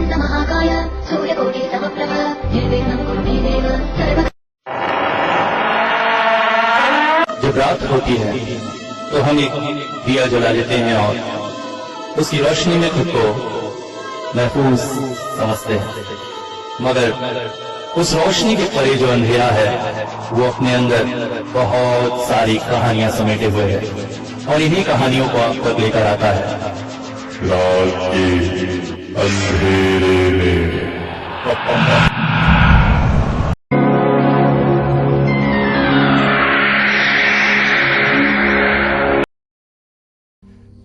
महाकाय सूर्यकोटि समप्रभ निर्विघ्नं कुरु मे देव सर्व। जब रात होती है तो हम एक दिया जला लेते हैं और उसकी रोशनी में खुद को महफूज समझते हैं, मगर उस रोशनी के परे जो अंधेरा है वो अपने अंदर बहुत सारी कहानियां समेटे हुए है और इन्हीं कहानियों को आप तक लेकर आता है रात के अंधेरे में।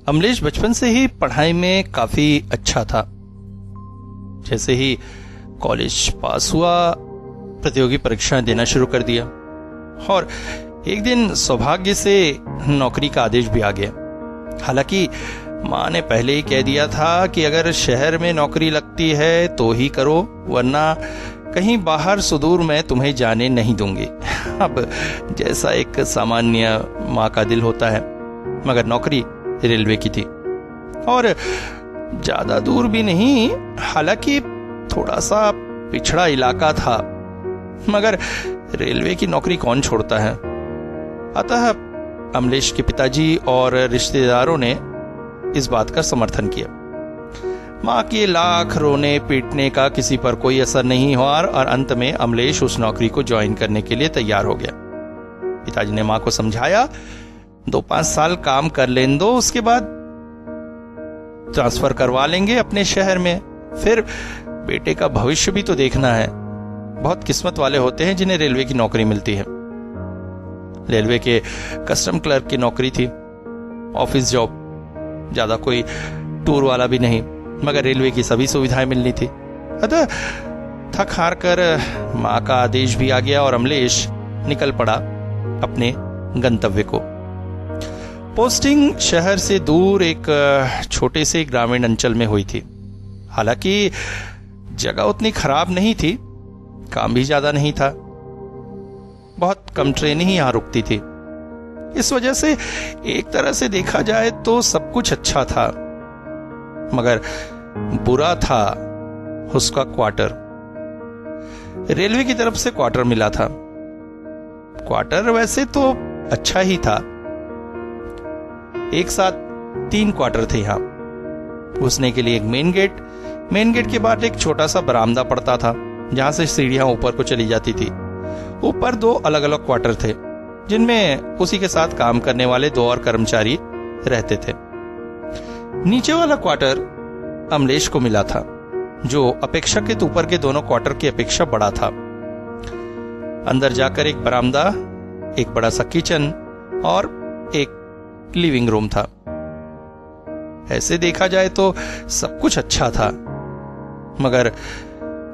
अमलेश बचपन से ही पढ़ाई में काफी अच्छा था। जैसे ही कॉलेज पास हुआ, प्रतियोगी परीक्षाएं देना शुरू कर दिया और एक दिन सौभाग्य से नौकरी का आदेश भी आ गया। हालांकि माँ ने पहले ही कह दिया था कि अगर शहर में नौकरी लगती है तो ही करो, वरना कहीं बाहर सुदूर में तुम्हें जाने नहीं दूंगी। अब जैसा एक सामान्य माँ का दिल होता है, मगर नौकरी रेलवे की थी और ज्यादा दूर भी नहीं, हालांकि थोड़ा सा पिछड़ा इलाका था, मगर रेलवे की नौकरी कौन छोड़ता है। अतः अमलेश के पिताजी और रिश्तेदारों ने इस बात का समर्थन किया। मां के लाख रोने पीटने का किसी पर कोई असर नहीं हुआ और अंत में अमलेश उस नौकरी को ज्वाइन करने के लिए तैयार हो गया। पिताजी ने मां को समझाया, 2-5 साल काम कर लेने दो, उसके बाद ट्रांसफर करवा लेंगे अपने शहर में, फिर बेटे का भविष्य भी तो देखना है। बहुत किस्मत वाले होते हैं जिन्हें रेलवे की नौकरी मिलती है। रेलवे के कस्टम क्लर्क की नौकरी थी, ऑफिस जॉब, ज्यादा कोई टूर वाला भी नहीं, मगर रेलवे की सभी सुविधाएं मिलनी थी। अतः थक हार कर मां का आदेश भी आ गया और अमलेश निकल पड़ा अपने गंतव्य को। पोस्टिंग शहर से दूर एक छोटे से ग्रामीण अंचल में हुई थी। हालांकि जगह उतनी खराब नहीं थी, काम भी ज्यादा नहीं था, बहुत कम ट्रेन ही यहां रुकती थी। इस वजह से एक तरह से देखा जाए तो सब कुछ अच्छा था, मगर बुरा था उसका क्वार्टर। रेलवे की तरफ से क्वार्टर मिला था। क्वार्टर वैसे तो अच्छा ही था, एक साथ 3 क्वार्टर थे यहां। घुसने के लिए एक मेन गेट के बाद एक छोटा सा बरामदा पड़ता था जहां से सीढ़ियां ऊपर को चली जाती थी। ऊपर 2 अलग अलग क्वार्टर थे जिनमें उसी के साथ काम करने वाले 2 और कर्मचारी रहते थे। नीचे वाला क्वार्टर अमलेश को मिला था, जो अपेक्षाकृत ऊपर के दोनों क्वार्टर की अपेक्षा बड़ा था। अंदर जाकर एक बरामदा, एक बड़ा सा किचन और एक लिविंग रूम था। ऐसे देखा जाए तो सब कुछ अच्छा था, मगर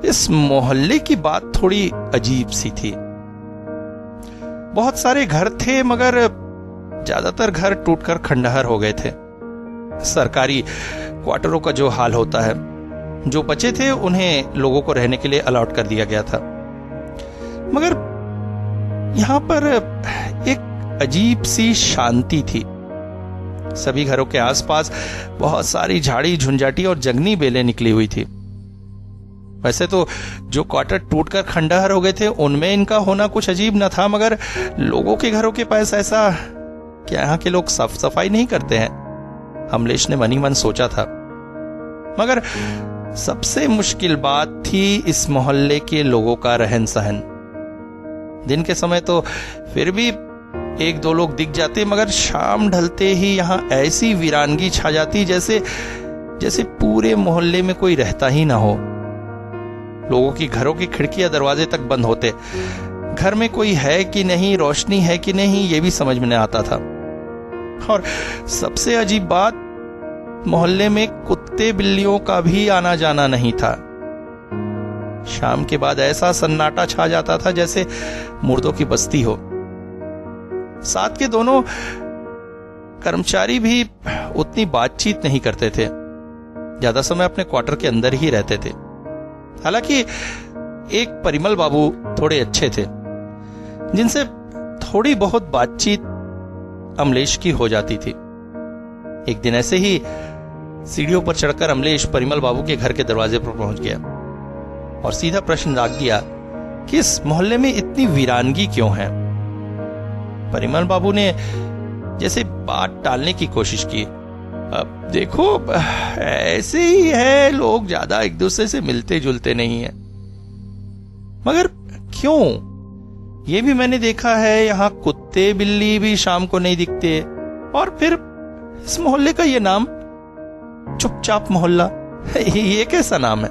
इस मोहल्ले की बात थोड़ी अजीब सी थी। बहुत सारे घर थे, मगर ज्यादातर घर टूटकर खंडहर हो गए थे। सरकारी क्वार्टरों का जो हाल होता है, जो बचे थे उन्हें लोगों को रहने के लिए अलॉट कर दिया गया था। मगर यहां पर एक अजीब सी शांति थी। सभी घरों के आसपास बहुत सारी झाड़ी झुंझाटी और जंगली बेलें निकली हुई थी। वैसे तो जो क्वार्टर टूटकर खंडहर हो गए थे उनमें इनका होना कुछ अजीब न था, मगर लोगों के घरों के पास ऐसा क्या यहाँ के लोग साफ सफाई नहीं करते हैं, अमलेश ने मन ही मन सोचा था। मगर सबसे मुश्किल बात थी इस मोहल्ले के लोगों का रहन सहन। दिन के समय तो फिर भी 1-2 लोग दिख जाते, मगर शाम ढलते ही यहां ऐसी वीरानगी छा जाती जैसे पूरे मोहल्ले में कोई रहता ही ना हो। लोगों की घरों की खिड़कियां दरवाजे तक बंद होते, घर में कोई है कि नहीं, रोशनी है कि नहीं, ये भी समझ में नहीं आता था। और सबसे अजीब बात, मोहल्ले में कुत्ते बिल्लियों का भी आना जाना नहीं था। शाम के बाद ऐसा सन्नाटा छा जाता था जैसे मुर्दों की बस्ती हो। साथ के दोनों कर्मचारी भी उतनी बातचीत नहीं करते थे, ज्यादा समय अपने क्वार्टर के अंदर ही रहते थे। हालांकि एक परिमल बाबू थोड़े अच्छे थे, जिनसे थोड़ी बहुत बातचीत अमलेश की हो जाती थी। एक दिन ऐसे ही सीढ़ियों पर चढ़कर अमलेश परिमल बाबू के घर के दरवाजे पर पहुंच गया और सीधा प्रश्न रख दिया कि इस मोहल्ले में इतनी वीरानगी क्यों है। परिमल बाबू ने जैसे बात टालने की कोशिश की। अब देखो, ऐसे ही है, लोग ज्यादा एक दूसरे से मिलते जुलते नहीं है। मगर क्यों? ये भी मैंने देखा है, यहाँ कुत्ते बिल्ली भी शाम को नहीं दिखते। और फिर इस मोहल्ले का ये नाम, चुपचाप मोहल्ला, ये कैसा नाम है?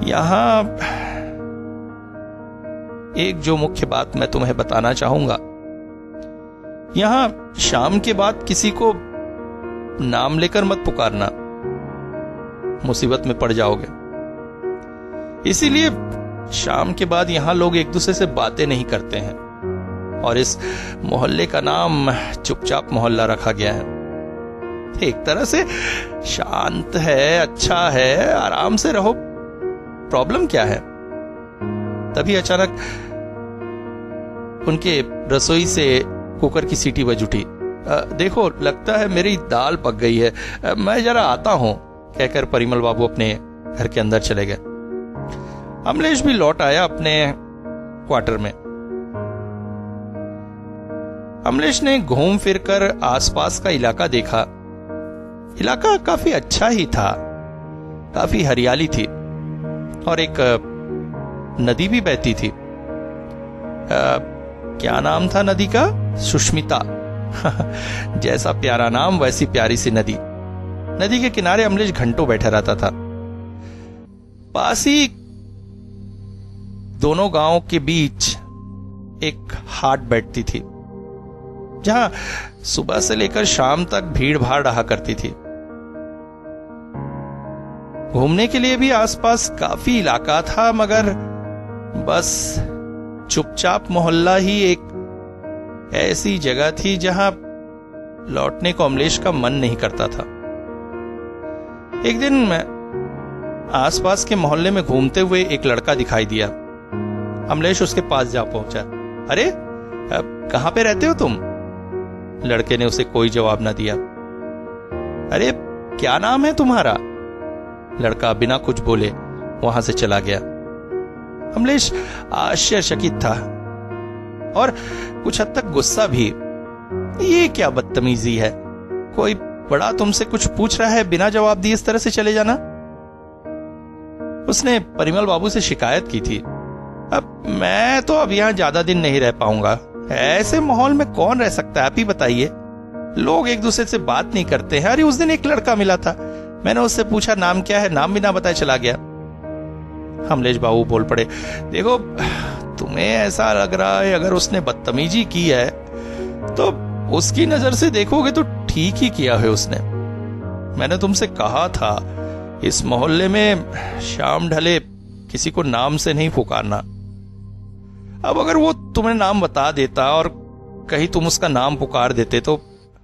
यहां एक जो मुख्य बात मैं तुम्हें बताना चाहूंगा, यहां शाम के बाद किसी को नाम लेकर मत पुकारना, मुसीबत में पड़ जाओगे। इसीलिए शाम के बाद यहां लोग एक दूसरे से बातें नहीं करते हैं और इस मोहल्ले का नाम चुपचाप मोहल्ला रखा गया है। एक तरह से शांत है, अच्छा है, आराम से रहो, प्रॉब्लम क्या है? तभी अचानक उनके रसोई से कुकर की सीटी बज उठी। देखो, लगता है मेरी दाल पक गई है, मैं जरा आता हूं, कहकर परिमल बाबू अपने घर के अंदर चले गए। अमलेश भी लौट आया अपने क्वार्टर में। अमलेश ने घूम फिरकर आसपास का इलाका देखा। इलाका काफी अच्छा ही था, काफी हरियाली थी और एक नदी भी बहती थी। क्या नाम था नदी का? सुष्मिता। जैसा प्यारा नाम वैसी प्यारी सी नदी। नदी के किनारे अमलेश घंटों बैठा रहता था। पास ही दोनों गांवों के बीच एक हाट बैठती थी, जहां सुबह से लेकर शाम तक भीड़ भाड़ रहा करती थी। घूमने के लिए भी आसपास काफी इलाका था, मगर बस चुपचाप मोहल्ला ही एक ऐसी जगह थी जहां लौटने को अमलेश का मन नहीं करता था। एक दिन मैं आसपास के मोहल्ले में घूमते हुए एक लड़का दिखाई दिया। अमलेश उसके पास जा पहुंचा। अरे, कहां पे रहते हो तुम? लड़के ने उसे कोई जवाब ना दिया। अरे, क्या नाम है तुम्हारा? लड़का बिना कुछ बोले वहां से चला गया। अमलेश आश्चर्यचकित था और कुछ हद तक गुस्सा भी। ये क्या बदतमीजी है? कोई बड़ा तुमसे कुछ पूछ रहा है, बिना जवाब दिए इस तरह से चले जाना? उसने परिमल बाबू से शिकायत की थी। अब मैं तो अब यहां ज्यादा दिन नहीं रह पाऊंगा, ऐसे माहौल में कौन रह सकता है, आप ही बताइए। लोग एक दूसरे से बात नहीं करते हैं। अरे, उस दिन एक लड़का मिला था, मैंने उससे पूछा नाम क्या है, नाम भी ना बताए चला गया। अमलेश बाबू बोल पड़े, देखो, तुम्हें ऐसा लग रहा है अगर उसने बदतमीजी की है तो उसकी नजर से देखोगे तो ठीक ही किया है उसने। मैंने तुमसे कहा था इस मोहल्ले में शाम ढले किसी को नाम से नहीं पुकारना। अब अगर वो तुम्हें नाम बता देता और कहीं तुम उसका नाम पुकार देते तो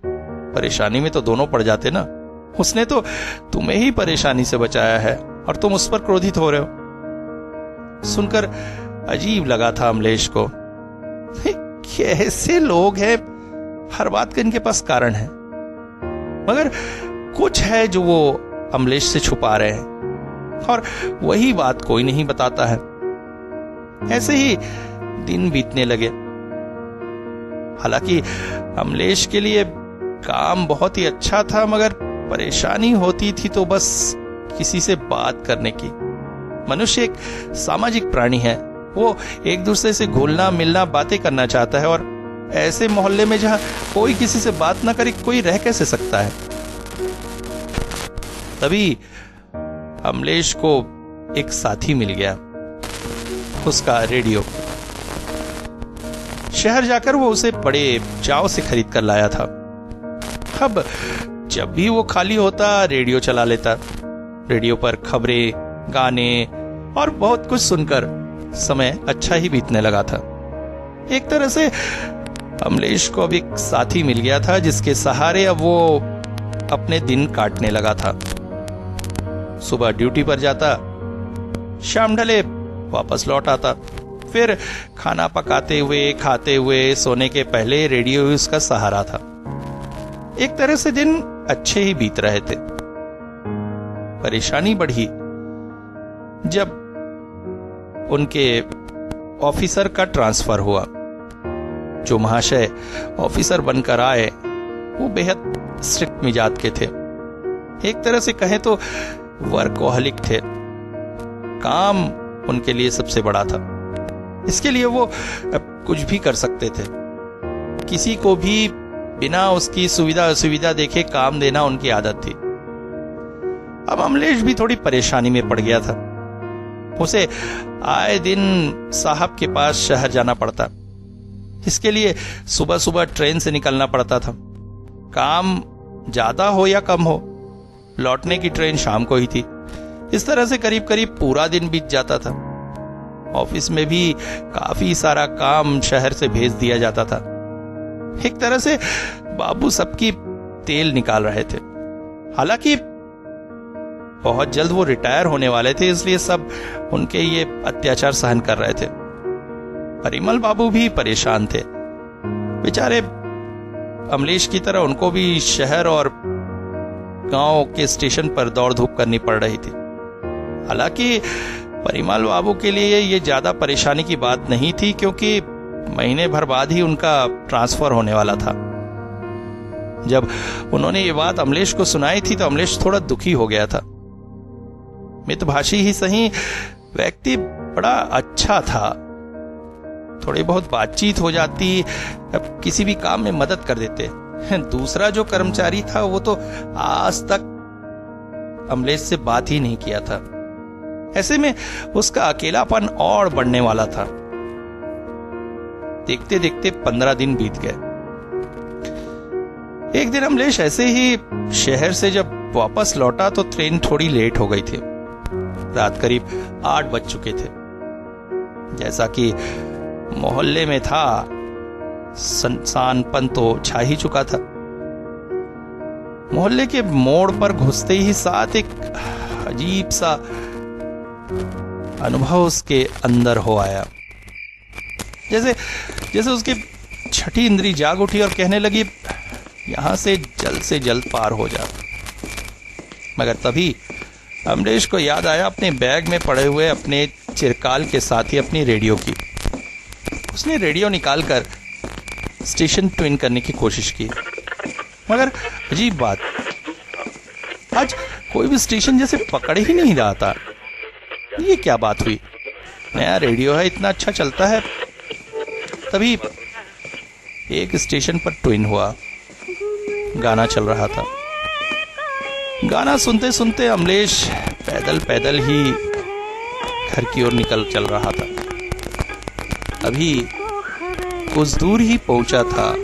परेशानी में तो दोनों पड़ जाते ना। उसने तो तुम्हें ही परेशानी से बचाया है और तुम उस पर क्रोधित हो रहे हो। सुनकर अजीब लगा था अमलेश को। कैसे लोग हैं, हर बात का इनके पास कारण है, मगर कुछ है जो वो अमलेश से छुपा रहे हैं और वही बात कोई नहीं बताता है। ऐसे ही दिन बीतने लगे। हालांकि अमलेश के लिए काम बहुत ही अच्छा था, मगर परेशानी होती थी तो बस किसी से बात करने की। मनुष्य एक सामाजिक प्राणी है, वो एक दूसरे से घुलना मिलना बातें करना चाहता है और ऐसे मोहल्ले में जहां कोई किसी से बात ना करे कोई रह कैसे सकता है। तभी अमलेश को एक साथी मिल गया, उसका रेडियो। शहर जाकर वो उसे बड़े चाव से खरीद कर लाया था। अब जब भी वो खाली होता रेडियो चला लेता। रेडियो पर खबरें, गाने और बहुत कुछ सुनकर समय अच्छा ही बीतने लगा था। एक तरह से अमलेश को अब एक साथी मिल गया था जिसके सहारे अब वो अपने दिन काटने लगा था। सुबह ड्यूटी पर जाता, शाम ढले वापस लौट आता, फिर खाना पकाते हुए, खाते हुए, सोने के पहले रेडियो उसका सहारा था। एक तरह से दिन अच्छे ही बीत रहे थे। परेशानी बढ़ी जब उनके ऑफिसर का ट्रांसफर हुआ। जो महाशय ऑफिसर बनकर आए वो बेहद स्ट्रिक्ट मिजाज के थे। एक तरह से कहें तो वर्कोहलिक थे। काम उनके लिए सबसे बड़ा था। इसके लिए वो कुछ भी कर सकते थे। किसी को भी बिना उसकी सुविधा असुविधा देखे काम देना उनकी आदत थी। अब अमलेश भी थोड़ी परेशानी में पड़ गया था। उसे आए दिन साहब के पास शहर जाना पड़ता। इसके लिए सुबह सुबह ट्रेन से निकलना पड़ता था। काम ज्यादा हो या कम हो, लौटने की ट्रेन शाम को ही थी। इस तरह से करीब करीब पूरा दिन बीत जाता था। ऑफिस में भी काफी सारा काम शहर से भेज दिया जाता था। एक तरह से बाबू सबकी तेल निकाल रहे थे। हालांकि बहुत जल्द वो रिटायर होने वाले थे, इसलिए सब उनके ये अत्याचार सहन कर रहे थे। परिमल बाबू भी परेशान थे। बेचारे अमलेश की तरह उनको भी शहर और गांव के स्टेशन पर दौड़ धूप करनी पड़ रही थी। हालांकि परिमल बाबू के लिए ये ज्यादा परेशानी की बात नहीं थी, क्योंकि महीने भर बाद ही उनका ट्रांसफर होने वाला था। जब उन्होंने ये बात अमलेश को सुनाई थी तो अमलेश थोड़ा दुखी हो गया था। मितभाषी ही सही, व्यक्ति बड़ा अच्छा था। थोड़ी बहुत बातचीत हो जाती, अब किसी भी काम में मदद कर देते। दूसरा जो कर्मचारी था वो तो आज तक अमलेश से बात ही नहीं किया था। ऐसे में उसका अकेलापन और बढ़ने वाला था। देखते देखते 15 दिन बीत गए। एक दिन अमलेश ऐसे ही शहर से जब वापस लौटा तो ट्रेन थोड़ी लेट हो गई थी। रात करीब 8 बज चुके थे। जैसा कि मोहल्ले में था, सनसानपन तो छा ही चुका था। मोहल्ले के मोड़ पर घुसते ही साथ एक अजीब सा अनुभव उसके अंदर हो आया। जैसे उसकी छठी इंद्री जाग उठी और कहने लगी, यहां से जल्द पार हो जा। मगर तभी अमलेश को याद आया अपने बैग में पड़े हुए अपने चिरकाल के साथ ही अपनी रेडियो की। उसने रेडियो निकालकर स्टेशन ट्यून करने की कोशिश की। मगर अजीब बात, आज कोई भी स्टेशन जैसे पकड़ ही नहीं रहा था। ये क्या बात हुई? नया रेडियो है, इतना अच्छा चलता है। तभी एक स्टेशन पर ट्यून हुआ। गाना चल रहा था। गाना सुनते सुनते अमलेश पैदल ही घर की ओर निकल चल रहा था। अभी कुछ दूर ही पहुंचा था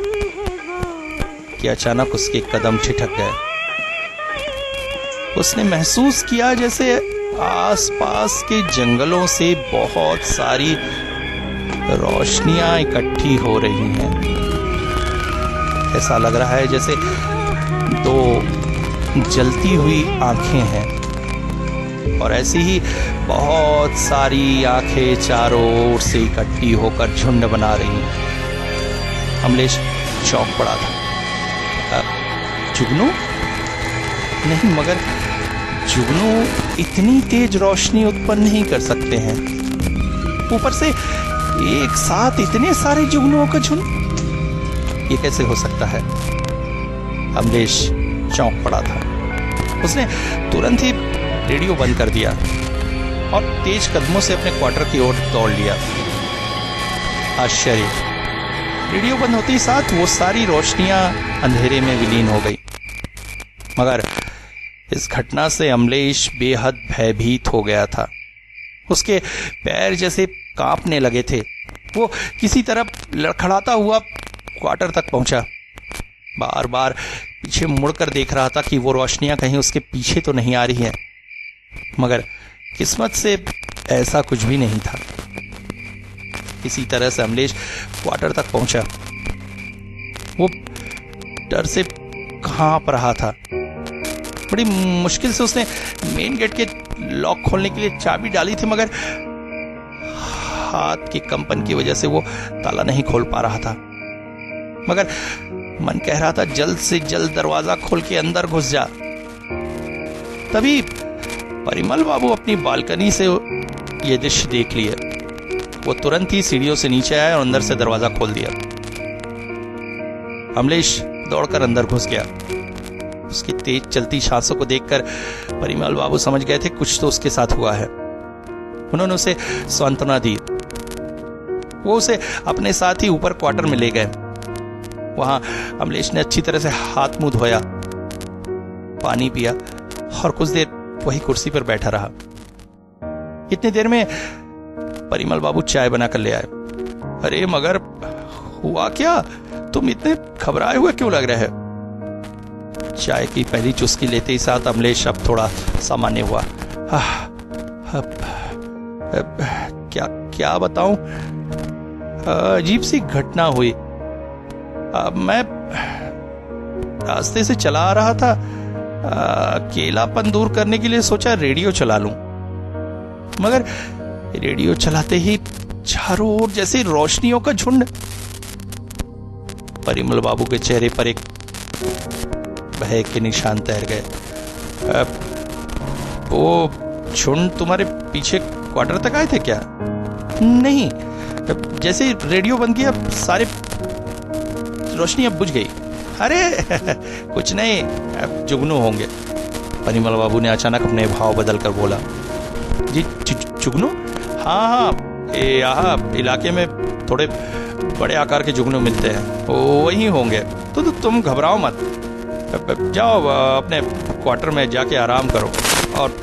कि अचानक उसके कदम ठिठक गए। उसने महसूस किया जैसे आसपास के जंगलों से बहुत सारी रोशनियां इकट्ठी हो रही हैं। ऐसा लग रहा है जैसे दो जलती हुई आंखें हैं और ऐसी ही बहुत सारी आंखें चारों ओर से इकट्ठी होकर झुंड बना रही हैं। अमलेश चौंक पड़ा था। जुगनू? नहीं, मगर जुगनू इतनी तेज रोशनी उत्पन्न नहीं कर सकते हैं। ऊपर से एक साथ इतने सारे जुगनुओं का झुंड, ये कैसे हो सकता है? अमलेश चौंक पड़ा था। उसने तुरंत ही रेडियो बंद कर दिया और तेज कदमों से अपने क्वार्टर की ओर दौड़ लिया। आश्चर्य, रेडियो बंद होते ही साथ वो सारी रोशनियां अंधेरे में विलीन हो गई। मगर इस घटना से अमलेश बेहद भयभीत हो गया था। उसके पैर जैसे कांपने लगे थे। वो किसी तरह लड़खड़ाता हुआ क्वार्टर तक पहुंचा। बार बार पीछे मुड़कर देख रहा था कि वो रोशनियां कहीं उसके पीछे तो नहीं आ रही हैं। मगर किस्मत से ऐसा कुछ भी नहीं था। किसी तरह से अमलेश क्वार्टर तक पहुंचा। वो डर से कांप रहा था। बड़ी मुश्किल से उसने मेन गेट के लॉक खोलने के लिए चाबी डाली थी, मगर हाथ के कंपन की वजह से वो ताला नहीं खोल पा रहा था। मगर मन कह रहा था जल्द से जल्द दरवाजा खोल के अंदर घुस जा। तभी परिमल बाबू अपनी बालकनी से ये दृश्य देख लिए। वो तुरंत ही सीढ़ियों से नीचे आया और अंदर से दरवाजा खोल दिया। अमलेश दौड़कर अंदर घुस गया। उसकी तेज चलती सांसों को देखकर परिमल बाबू समझ गए थे कुछ तो उसके साथ हुआ है। उन्होंने उसे सांत्वना दी। वो उसे अपने साथ ही ऊपर क्वार्टर में ले गए। वहां अमलेश ने अच्छी तरह से हाथ मुंह धोया, पानी पिया और कुछ देर वही कुर्सी पर बैठा रहा। इतनी देर में परिमल बाबू चाय बनाकर ले आए। अरे मगर हुआ क्या? तुम इतने घबराए हुए क्यों लग रहे हैं? चाय की पहली चुस्की लेते ही साथ अमलेश अब थोड़ा सामान्य हुआ। क्या क्या बताऊं? अजीब सी घटना हुई। मैं रास्ते से चला आ रहा था, अकेलापन दूर करने के लिए सोचा रेडियो चला लूं, मगर रेडियो चलाते ही चारों ओर जैसे रोशनियों का झुंड। परिमल बाबू के चेहरे पर एक भय के निशान तैर गए। वो झुंड तुम्हारे पीछे क्वार्टर तक आए थे क्या? नहीं, जैसे रेडियो बंद किया सारे रोशनी अब बुझ गई। अरे कुछ नहीं, अब जुगनू होंगे। परिमल बाबू ने अचानक अपने भाव बदलकर बोला। जी जुगनू? हाँ हाँ, यहाँ इलाके में थोड़े बड़े आकार के जुगनू मिलते हैं, वही होंगे। तो तुम घबराओ मत, जाओ अपने क्वार्टर में जाके आराम करो। और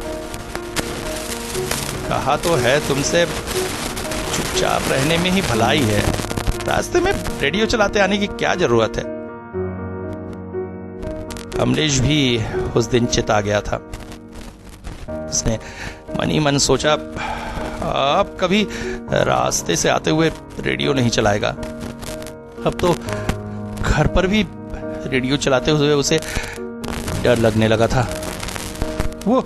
कहा तो है तुमसे चुपचाप रहने में ही भलाई है, रास्ते में रेडियो चलाते आने की क्या जरूरत है? अमलेश भी उस दिन चिता गया था। उसने मन ही मन सोचा अब कभी रास्ते से आते हुए रेडियो नहीं चलाएगा। अब तो घर पर भी रेडियो चलाते हुए उसे डर लगने लगा था। वो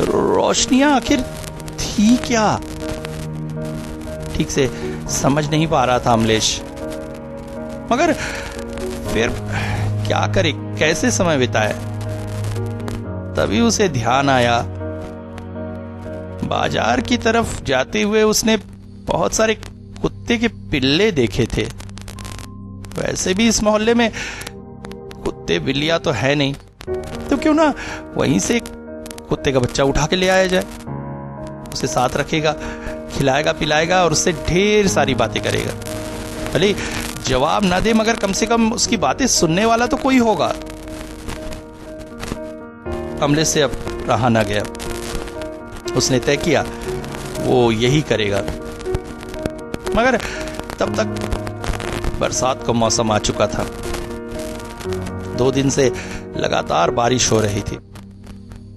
रोशनियां आखिर थी क्या? ठीक से समझ नहीं पा रहा था अमलेश, मगर फिर क्या करे, कैसे समय बिताए? तभी उसे ध्यान आया, बाजार की तरफ जाते हुए उसने बहुत सारे कुत्ते के पिल्ले देखे थे। वैसे भी इस मोहल्ले में कुत्ते बिल्लियां तो है नहीं, तो क्यों ना वहीं से कुत्ते का बच्चा उठा के ले आया जाए। उसे साथ रखेगा, खिलाएगा पिलाएगा और उससे ढेर सारी बातें करेगा। भले जवाब ना दे, मगर कम से कम उसकी बातें सुनने वाला तो कोई होगा। अमलेश से अब रहा ना गया। उसने तय किया वो यही करेगा। मगर तब तक बरसात का मौसम आ चुका था। 2 दिन से लगातार बारिश हो रही थी।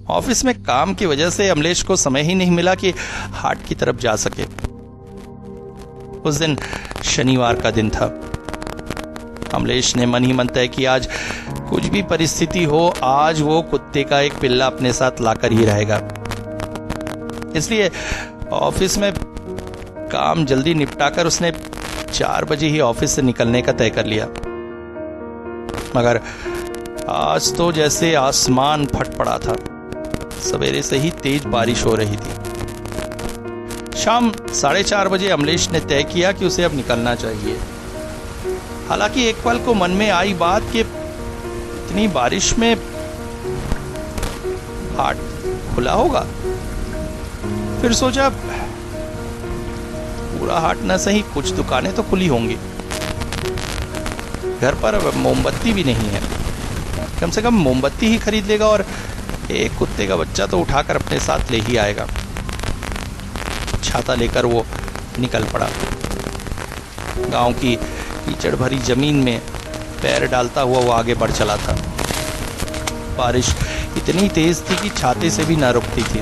ऑफिस में काम की वजह से अमलेश को समय ही नहीं मिला कि हाट की तरफ जा सके। उस दिन शनिवार का दिन था। अमलेश ने मन ही मन तय किया आज कुछ भी परिस्थिति हो, आज वो कुत्ते का एक पिल्ला अपने साथ लाकर ही रहेगा। इसलिए ऑफिस में काम जल्दी निपटाकर उसने 4 बजे ही ऑफिस से निकलने का तय कर लिया। मगर आज तो जैसे आसमान फट पड़ा था। सवेरे से ही तेज बारिश हो रही थी। शाम 4:30 बजे अमलेश ने तय किया कि उसे अब निकलना चाहिए। हालांकि एक पल को मन में आई बात कि इतनी बारिश में हाट खुला होगा। फिर सोचा पूरा हाट न सही, कुछ दुकानें तो खुली होंगी। घर पर मोमबत्ती भी नहीं है, कम से कम मोमबत्ती ही खरीद लेगा और एक कुत्ते का बच्चा तो उठाकर अपने साथ ले ही आएगा। छाता लेकर वो निकल पड़ा। गांव की कीचड़ भरी जमीन में पैर डालता हुआ वो आगे बढ़ चला था। बारिश इतनी तेज थी कि छाते से भी न रुकती थी।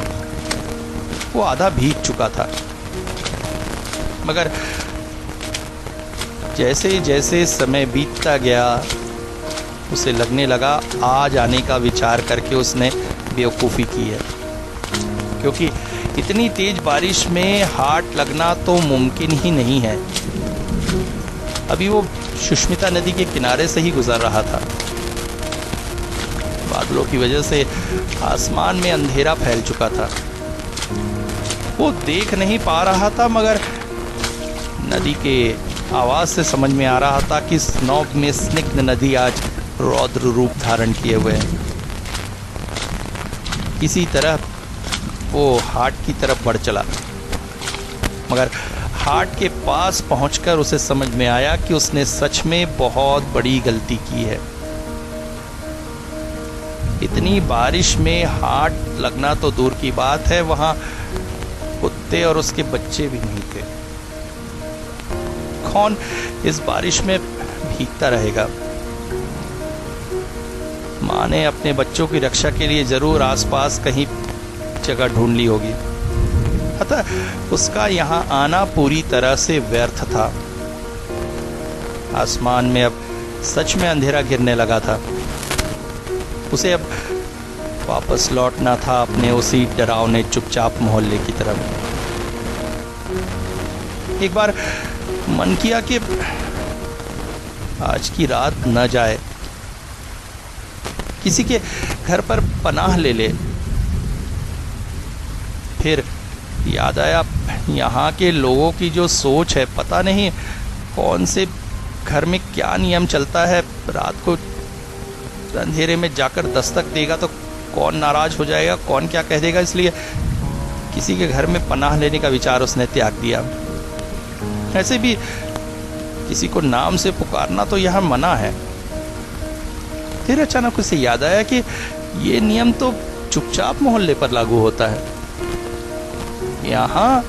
वो आधा भीग चुका था। मगर जैसे जैसे समय बीतता गया उसे लगने लगा आज आने का विचार करके उसने बेवकूफ़ी की है, क्योंकि इतनी तेज बारिश में हाट लगना तो मुमकिन ही नहीं है। अभी वो सुष्मिता नदी के किनारे से ही गुजर रहा था। बादलों की वजह से आसमान में अंधेरा फैल चुका था। वो देख नहीं पा रहा था, मगर नदी के आवाज से समझ में आ रहा था कि स्नौब में स्निग्ध नदी आज रौद्र रूप धारण किए हुए है। इसी तरह वो हाट की तरफ बढ़ चला, मगर हाट के पास पहुंचकर उसे समझ में आया कि उसने सच में बहुत बड़ी गलती की है। इतनी बारिश में हाट लगना तो दूर की बात है, वहां कुत्ते और उसके बच्चे भी नहीं थे। कौन इस बारिश में भीगता रहेगा? माँ ने अपने बच्चों की रक्षा के लिए जरूर आसपास कहीं जगह ढूंढ ली होगी, अतः उसका यहां आना पूरी तरह से व्यर्थ था। आसमान में अब सच में अंधेरा गिरने लगा था। उसे अब वापस लौटना था अपने उसी डरावने चुपचाप मोहल्ले की तरफ। एक बार मन किया कि आज की रात न जाए, किसी के घर पर पनाह ले ले। फिर याद आया यहाँ के लोगों की जो सोच है, पता नहीं कौन से घर में क्या नियम चलता है। रात को अंधेरे में जाकर दस्तक देगा तो कौन नाराज हो जाएगा, कौन क्या कह देगा, इसलिए किसी के घर में पनाह लेने का विचार उसने त्याग दिया। ऐसे भी किसी को नाम से पुकारना तो यहाँ मना है। फिर अचानक उसे याद आया कि ये नियम तो चुपचाप मोहल्ले पर लागू होता है। यहाँ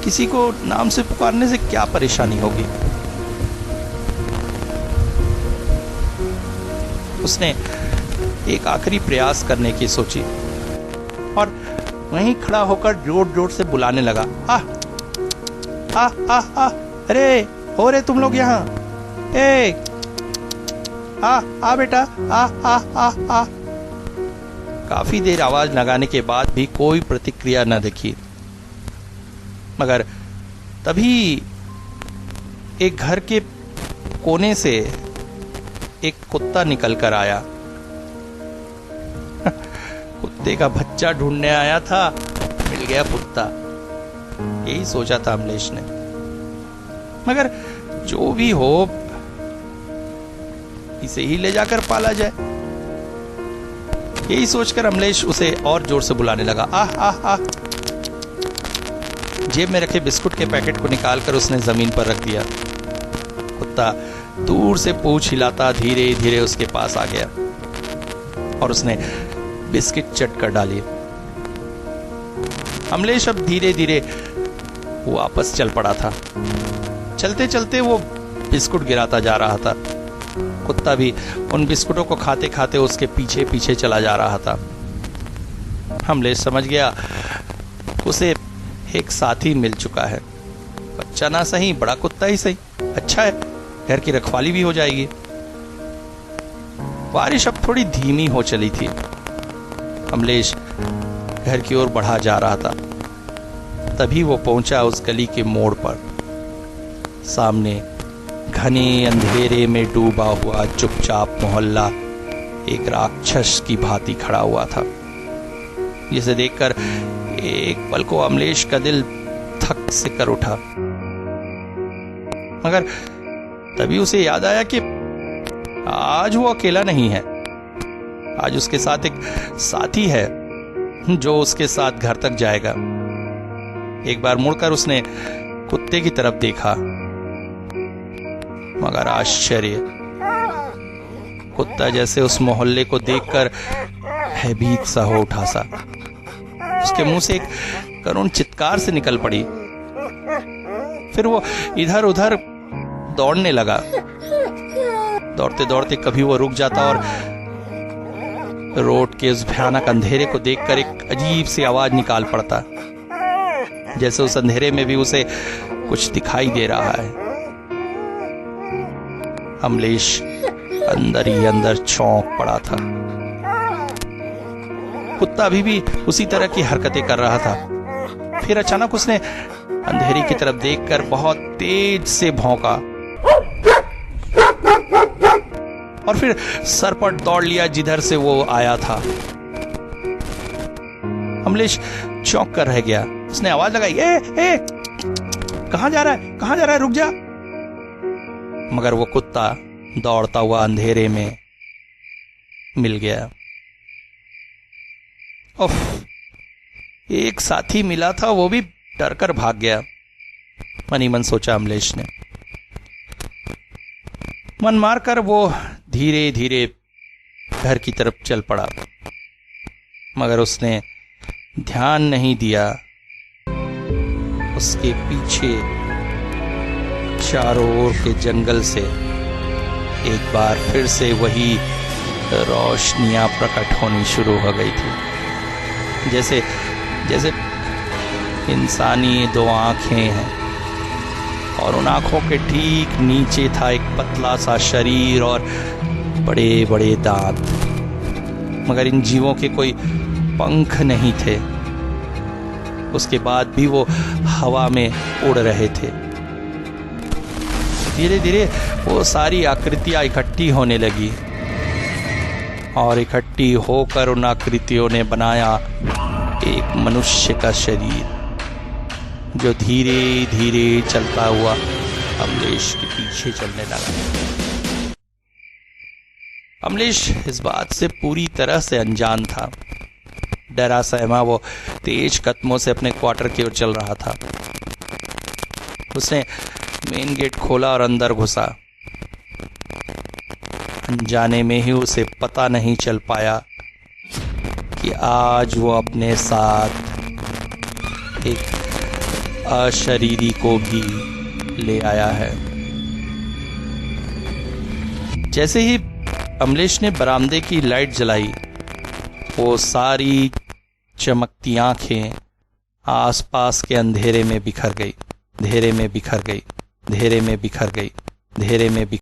किसी को नाम से पुकारने से क्या परेशानी होगी। उसने एक आखिरी प्रयास करने की सोची और वहीं खड़ा होकर जोर जोर से बुलाने लगा, आ आ आ आ, अरे हो रे तुम लोग यहाँ, ए आ बेटा, आ आ आ आ। काफी देर आवाज लगाने के बाद भी कोई प्रतिक्रिया न दिखी, मगर तभी एक घर के कोने से एक कुत्ता निकल कर आया। कुत्ते का बच्चा ढूंढने आया था, मिल गया कुत्ता, यही सोचा था अमलेश ने। मगर जो भी हो, इसे ही ले जाकर पाला जाए, यही सोचकर अमलेश उसे और जोर से बुलाने लगा, आह आह आह। जेब में रखे बिस्कुट के पैकेट को निकालकर उसने जमीन पर रख दिया। कुत्ता दूर से पूंछ हिलाता धीरे धीरे उसके पास आ गया और उसने बिस्किट चट कर डाली। अमलेश अब धीरे धीरे वापस चल पड़ा था। चलते चलते वो बिस्कुट गिराता जा रहा था। कुत्ता भी उन बिस्कुटों को खाते खाते उसके पीछे पीछे चला जा रहा था। अमलेश समझ गया उसे एक साथी मिल चुका है। बच्चा ना सही, बड़ा कुत्ता ही सही, अच्छा है, घर की रखवाली भी हो जाएगी। बारिश अब थोड़ी धीमी हो चली थी। अमलेश घर की ओर बढ़ा जा रहा था, तभी वो पहुंचा उस गली के मोड़ पर। सामने घने अंधेरे में डूबा हुआ चुपचाप मोहल्ला एक राक्षस की भांति खड़ा हुआ था, जिसे देखकर एक पल को अमलेश का दिल धक से कर उठा। मगर तभी उसे याद आया कि आज वो अकेला नहीं है, आज उसके साथ एक साथी है जो उसके साथ घर तक जाएगा। एक बार मुड़कर उसने कुत्ते की तरफ देखा, मगर आश्चर्य, कुत्ता जैसे उस मोहल्ले को देखकर भयभीत सा हो उठा सा। उसके मुंह से एक करुण चित्कार से निकल पड़ी। फिर वो इधर उधर दौड़ने लगा। दौड़ते दौड़ते कभी वो रुक जाता और रोड के उस भयानक अंधेरे को देखकर एक अजीब सी आवाज निकाल पड़ता, जैसे उस अंधेरे में भी उसे कुछ दिखाई दे रहा है। अमलेश अंदर ही अंदर चौंक पड़ा था। कुत्ता अभी भी उसी तरह की हरकतें कर रहा था। फिर अचानक उसने अंधेरे की तरफ देखकर बहुत तेज से भौंका और फिर सरपट दौड़ लिया जिधर से वो आया था। अमलेश चौंक कर रह गया। उसने आवाज लगाई, ए कहां जा रहा है, कहां जा रहा है, रुक जा। मगर वो कुत्ता दौड़ता हुआ अंधेरे में मिल गया। उफ, एक साथी मिला था, वो भी डर कर भाग गया, मन ही मन सोचा अमलेश ने। मन मारकर वो धीरे धीरे घर की तरफ चल पड़ा, मगर उसने ध्यान नहीं दिया। उसके पीछे चारों ओर के जंगल से एक बार फिर से वही रोशनियां प्रकट होनी शुरू हो गई थी। जैसे जैसे इंसानी दो आंखें हैं और उन आंखों के ठीक नीचे था एक पतला सा शरीर और बड़े बड़े दांत, मगर इन जीवों के कोई पंख नहीं थे। उसके बाद भी वो हवा में उड़ रहे थे। धीरे धीरे वो सारी आकृतियां इकट्ठी होने लगी और इकट्ठी होकर उन आकृतियों ने बनाया एक मनुष्य का शरीर, जो धीरे धीरे चलता हुआ अमलेश के पीछे चलने लगा। अमलेश इस बात से पूरी तरह से अनजान था। डरा सहमा वो तेज कदमों से अपने क्वार्टर की ओर चल रहा था। उसने मेन गेट खोला और अंदर घुसा। अनजाने में ही उसे पता नहीं चल पाया कि आज वो अपने साथ एक अशरीरी को भी ले आया है। जैसे ही अमलेश ने बरामदे की लाइट जलाई, वो सारी चमकती आंखें आसपास के अंधेरे में बिखर गई, अंधेरे में बिखर गई, अंधेरे में बिखर गई, अंधेरे में बिखर